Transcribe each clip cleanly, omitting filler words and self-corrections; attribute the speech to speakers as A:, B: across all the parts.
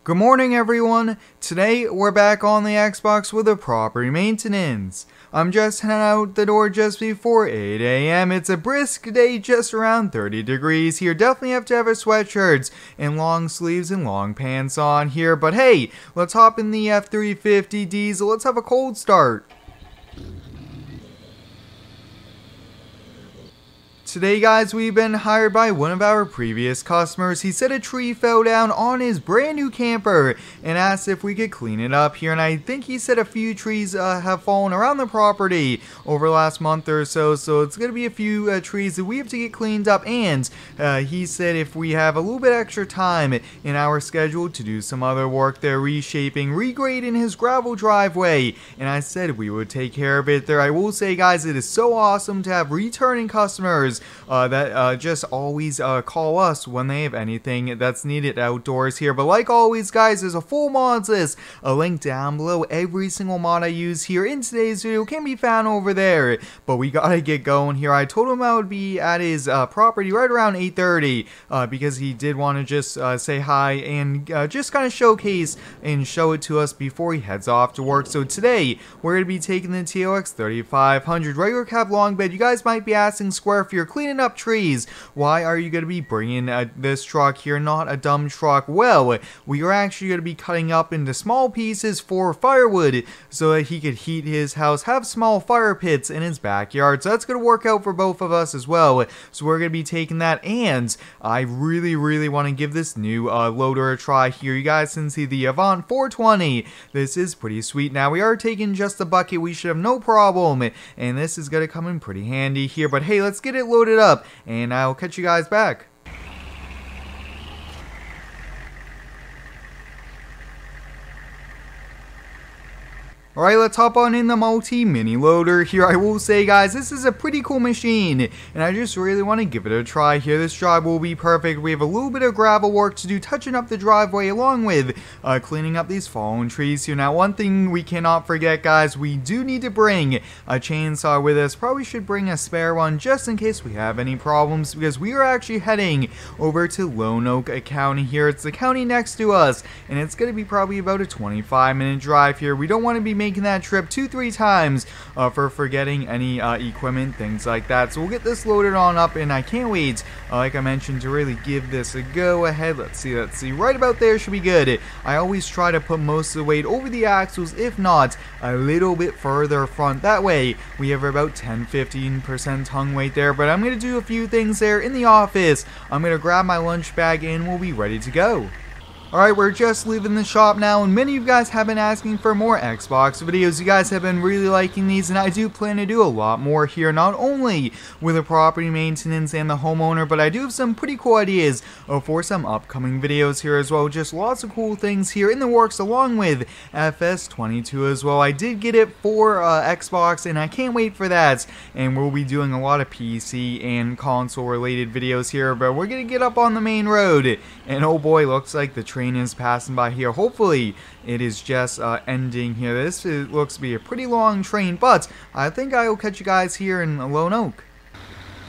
A: Good morning, everyone. Today we're back on the Xbox with a property maintenance. I'm just heading out the door just before 8 a.m. It's a brisk day, just around 30 degrees here. Definitely have to have a sweatshirts and long sleeves and long pants on here. But hey, let's hop in the F350 diesel. Let's have a cold start. Today, guys, we've been hired by one of our previous customers. He said a tree fell down on his brand new camper and asked if we could clean it up here. And I think he said a few trees have fallen around the property over the last month or so. So it's going to be a few trees that we have to get cleaned up. And he said if we have a little bit extra time in our schedule to do some other work, they're reshaping, regrading his gravel driveway. And I said we would take care of it there. I will say, guys, it is so awesome to have returning customers that just always call us when they have anything that's needed outdoors here. But like always, guys, there's a full mods list, a link down below. Every single mod I use here in today's video can be found over there. But we gotta get going here. I told him I would be at his property right around 8:30 because he did want to just say hi and just kind of showcase and show it to us before he heads off to work. So today we're gonna be taking the TOX 3500 regular cab long bed. You guys might be asking, Square, if you're cleaning up trees, why are you going to be bringing this truck here, not a dumb truck? Well, we are actually going to be cutting up into small pieces for firewood so that he could heat his house, have small fire pits in his backyard. So that's going to work out for both of us as well. So we're going to be taking that, and I really want to give this new loader a try here. You guys can see the Avant 420. This is pretty sweet. Now we are taking just a bucket. We should have no problem, and this is going to come in pretty handy here. But hey, let's get it loaded up, and I'll catch you guys back. Alright, let's hop on in the multi-mini loader here. I will say, guys, this is a pretty cool machine, and I just really want to give it a try here. This job will be perfect. We have a little bit of gravel work to do, touching up the driveway, along with cleaning up these fallen trees here. Now, one thing we cannot forget, guys, we do need to bring a chainsaw with us. Probably should bring a spare one just in case we have any problems, because we are actually heading over to Lone Oak County here. It's the county next to us, and it's going to be probably about a 25-minute drive here. We don't want to be making that trip 2-3 times for forgetting any equipment, things like that. So we'll get this loaded on up, and I can't wait, like I mentioned, to really give this a go ahead. Let's see, right about there should be good. I always try to put most of the weight over the axles, if not a little bit further front. That way we have about 10-15% tongue weight there. But I'm going to do a few things there in the office. I'm going to grab my lunch bag and we'll be ready to go. Alright, we're just leaving the shop now, and many of you guys have been asking for more Xbox videos. You guys have been really liking these, and I do plan to do a lot more here, not only with the property maintenance and the homeowner, but I do have some pretty cool ideas for some upcoming videos here as well. Just lots of cool things here in the works, along with FS19 as well. I did get it for Xbox, and I can't wait for that, and we'll be doing a lot of PC and console related videos here, but we're going to get up on the main road, and oh boy, looks like the train is passing by here. Hopefully it is just ending here. This looks to be a pretty long train, but I think I will catch you guys here in Lone Oak.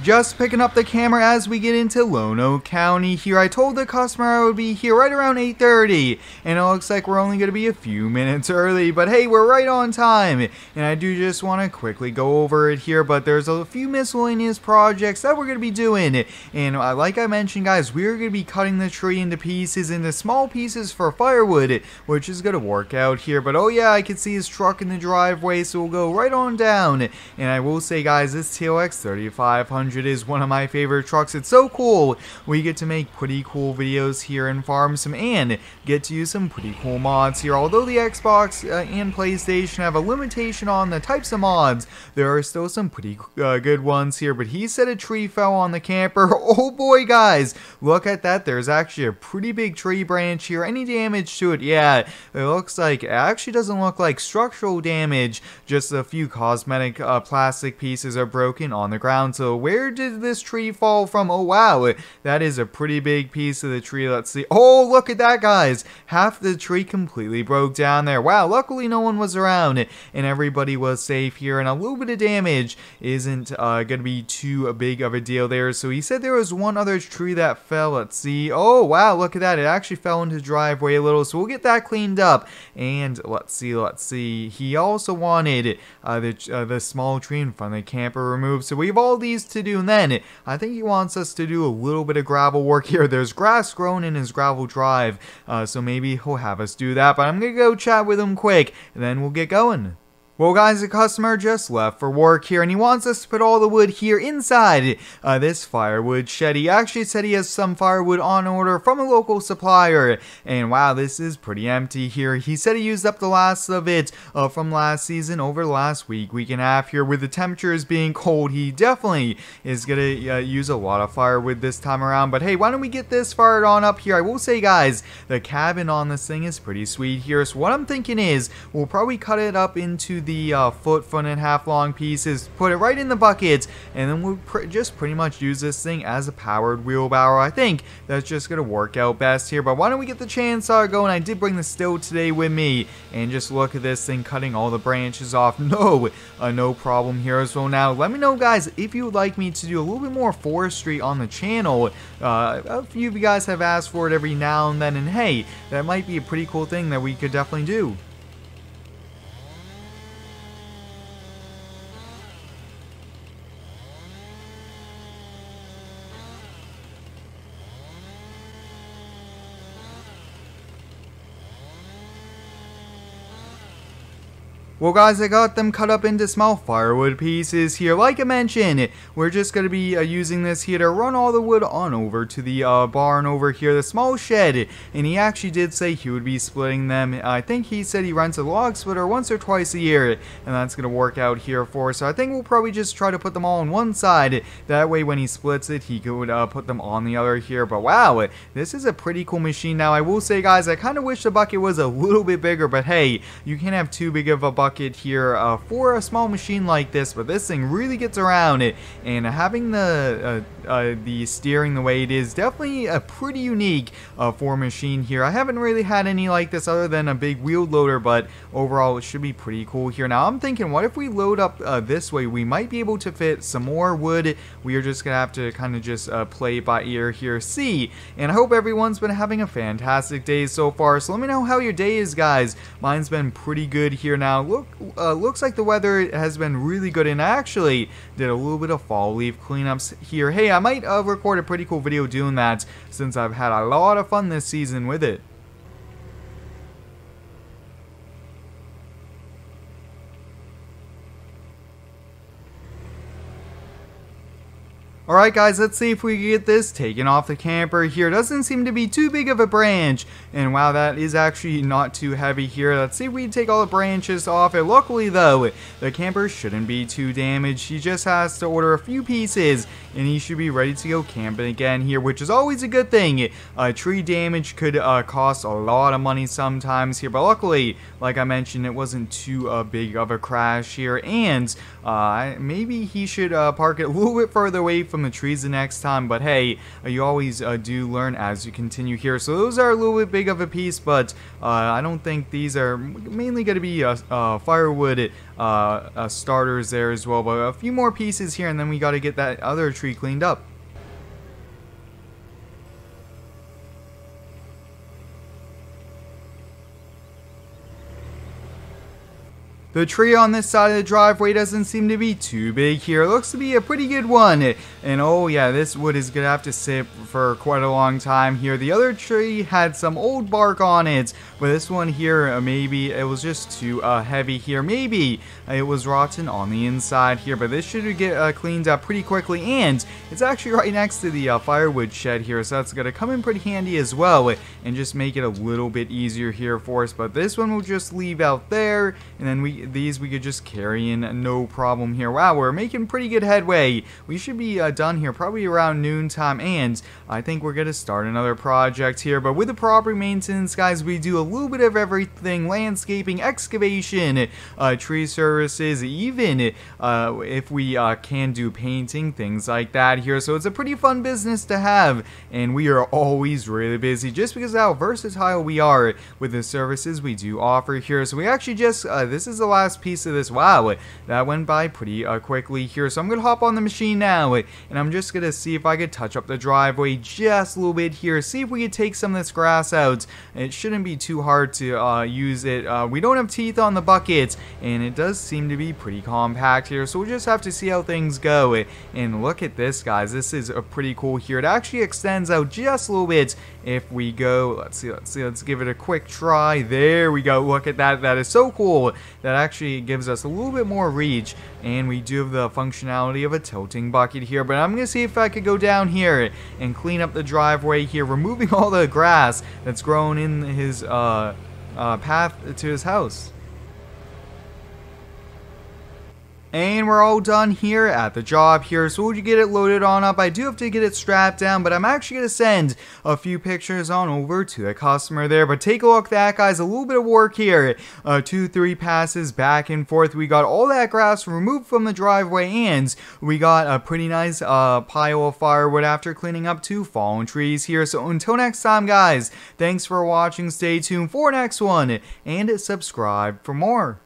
A: Just picking up the camera as we get into Lone Oak County here. I told the customer I would be here right around 8:30, and it looks like we're only going to be a few minutes early, but hey, we're right on time. And I do just want to quickly go over it here, but there's a few miscellaneous projects that we're going to be doing. And like I mentioned, guys, we're going to be cutting the tree into pieces, into small pieces for firewood, which is going to work out here. But oh yeah, I can see his truck in the driveway, so we'll go right on down. And I will say, guys, this TOX 3500 is one of my favorite trucks. It's so cool. We get to make pretty cool videos here and farm some, and get to use some pretty cool mods here. Although the Xbox and PlayStation have a limitation on the types of mods, there are still some pretty good ones here. But he said a tree fell on the camper. Oh boy, guys, look at that. There's actually a pretty big tree branch here. Any damage to it? Yeah, it looks like, it actually doesn't look like structural damage, just a few cosmetic plastic pieces are broken on the ground. So where where did this tree fall from? Oh wow, that is a pretty big piece of the tree. Let's see. Oh, look at that, guys. Half the tree completely broke down there. Wow, luckily no one was around and everybody was safe here, and a little bit of damage isn't gonna be too big of a deal there. So he said there was one other tree that fell. Let's see. Oh wow, look at that. It actually fell into the driveway a little, so we'll get that cleaned up. And let's see. He also wanted the small tree in front of the camper removed, so we have all these to do. And then I think he wants us to do a little bit of gravel work here. There's grass growing in his gravel drive, so maybe he'll have us do that, but I'm gonna go chat with him quick and then we'll get going. Well guys, the customer just left for work here, and he wants us to put all the wood here inside this firewood shed. He actually said he has some firewood on order from a local supplier, and wow, this is pretty empty here. He said he used up the last of it from last season over the last week and a half here. With the temperatures being cold, he definitely is gonna use a lot of firewood this time around. But hey, why don't we get this fired on up here? I will say guys, the cabin on this thing is pretty sweet here, so what I'm thinking is we'll probably cut it up into the foot and half long pieces, put it right in the bucket, and then we'll just pretty much use this thing as a powered wheelbarrow. I think that's just gonna work out best here. But why don't we get the chainsaw going? I did bring the still today with me, and just look at this thing cutting all the branches off. No problem here. So now let me know guys if you would like me to do a little bit more forestry on the channel. A few of you guys have asked for it every now and then, and hey, that might be a pretty cool thing that we could definitely do. Well guys, I got them cut up into small firewood pieces here. Like I mentioned, we're just going to be using this here to run all the wood on over to the barn over here, the small shed. And he actually did say he would be splitting them. I think he said he rents a log splitter once or twice a year, and that's going to work out here for us. So I think we'll probably just try to put them all on one side. That way when he splits it, he could put them on the other here. But wow, this is a pretty cool machine. Now I will say guys, I kind of wish the bucket was a little bit bigger, but hey, you can't have too big of a bucket here for a small machine like this. But this thing really gets around it, and having the steering the way it is definitely a pretty unique for a machine here. I haven't really had any like this other than a big wheel loader, but overall it should be pretty cool here. Now I'm thinking, what if we load up this way? We might be able to fit some more wood. We are just gonna have to kind of just play by ear here. See, and I hope everyone's been having a fantastic day so far. So let me know how your day is guys. Mine's been pretty good here. Now looks like the weather has been really good, and I actually did a little bit of fall leaf cleanups here. Hey, I might record a pretty cool video doing that, since I've had a lot of fun this season with it. Alright guys, let's see if we can get this taken off the camper here. Doesn't seem to be too big of a branch, and wow, that is actually not too heavy here. Let's see if we can take all the branches off it. Luckily though, the camper shouldn't be too damaged. He just has to order a few pieces and he should be ready to go camping again here, which is always a good thing. Tree damage could cost a lot of money sometimes here, but luckily, like I mentioned, it wasn't too big of a crash here. And maybe he should park it a little bit further away from the trees the next time, but hey, you always do learn as you continue here. So those are a little bit big of a piece, but I don't think these are mainly going to be firewood starters there as well, but a few more pieces here, and then we got to get that other tree cleaned up. The tree on this side of the driveway doesn't seem to be too big here. It looks to be a pretty good one. And oh yeah, this wood is going to have to sit for quite a long time here. The other tree had some old bark on it, but this one here, maybe it was just too heavy here. Maybe it was rotten on the inside here, but this should get cleaned up pretty quickly. And it's actually right next to the firewood shed here, so that's going to come in pretty handy as well and just make it a little bit easier here for us. But this one we'll just leave out there, and then we these we could just carry in no problem here. Wow, we're making pretty good headway. We should be done here probably around noontime, and I think we're gonna start another project here. But with the property maintenance, guys, we do a little bit of everything: landscaping, excavation, tree services, even if we can do painting, things like that here. So it's a pretty fun business to have, and we are always really busy just because of how versatile we are with the services we do offer here. So we actually just this is the last piece of this. Wow, that went by pretty quickly here. So I'm gonna hop on the machine now, and I'm just gonna see if I could touch up the driveway just a little bit here, see if we could take some of this grass out. It shouldn't be too hard to use it. We don't have teeth on the bucket, and it does seem to be pretty compact here, so we'll just have to see how things go. And look at this, guys, this is pretty cool here. It actually extends out just a little bit. If we go, let's give it a quick try. There we go. Look at that. That is so cool. That actually gives us a little bit more reach, and we do have the functionality of a tilting bucket here. But I'm gonna see if I could go down here and clean up the driveway here, removing all the grass that's grown in his path to his house. And we're all done here at the job here, so we'll get it loaded on up. I do have to get it strapped down, but I'm actually going to send a few pictures on over to the customer there. But take a look at that, guys, a little bit of work here. 2-3 passes back and forth. We got all that grass removed from the driveway, and we got a pretty nice pile of firewood after cleaning up 2 fallen trees here. So until next time, guys, thanks for watching. Stay tuned for next one, and subscribe for more.